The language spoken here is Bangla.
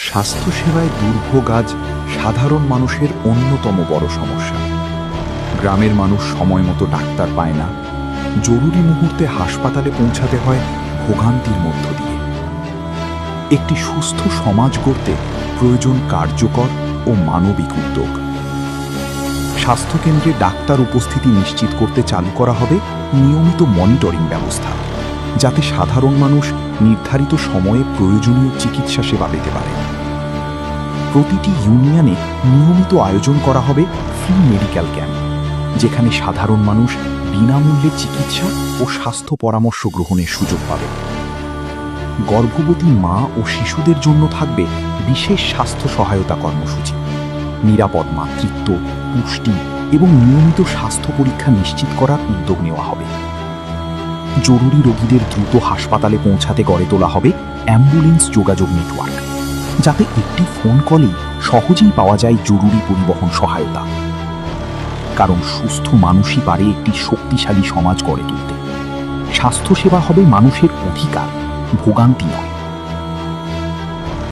স্বাস্থ্যসেবায় দুর্ভোগ আজ সাধারণ মানুষের অন্যতম বড় সমস্যা। গ্রামের মানুষ সময় মতো ডাক্তার পায় না, জরুরি মুহূর্তে হাসপাতালে পৌঁছাতে হয় ভোগান্তির মধ্য দিয়ে। একটি সুস্থ সমাজ গড়তে প্রয়োজন কার্যকর ও মানবিক উদ্যোগ। স্বাস্থ্যকেন্দ্রে ডাক্তার উপস্থিতি নিশ্চিত করতে চালু করা হবে নিয়মিত মনিটরিং ব্যবস্থা, যাতে সাধারণ মানুষ নির্ধারিত সময়ে প্রয়োজনীয় চিকিৎসা সেবা পেতে পারে। প্রতিটি ইউনিয়নে নিয়মিত আয়োজন করা হবে ফ্রি মেডিকেল ক্যাম্প, যেখানে সাধারণ মানুষ বিনামূল্যে চিকিৎসা ও স্বাস্থ্য পরামর্শ গ্রহণের সুযোগ পাবে। গর্ভবতী মা ও শিশুদের জন্য থাকবে বিশেষ স্বাস্থ্য সহায়তা কর্মসূচি। নিরাপদ মাতৃত্ব, পুষ্টি এবং নিয়মিত স্বাস্থ্য পরীক্ষা নিশ্চিত করার উদ্যোগ নেওয়া হবে। জরুরি রোগীদের দ্রুত হাসপাতালে পৌঁছাতে গড়ে তোলা হবে অ্যাম্বুলেন্স যোগাযোগ নেটওয়ার্ক, যাতে একটি ফোন কলেই সহজেই পাওয়া যায় জরুরি পরিবহন সহায়তা। কারণ সুস্থ মানুষই পারে একটি শক্তিশালী সমাজ গড়ে তুলতে। স্বাস্থ্যসেবা হবে মানুষের অধিকার, ভোগান্তি নয়।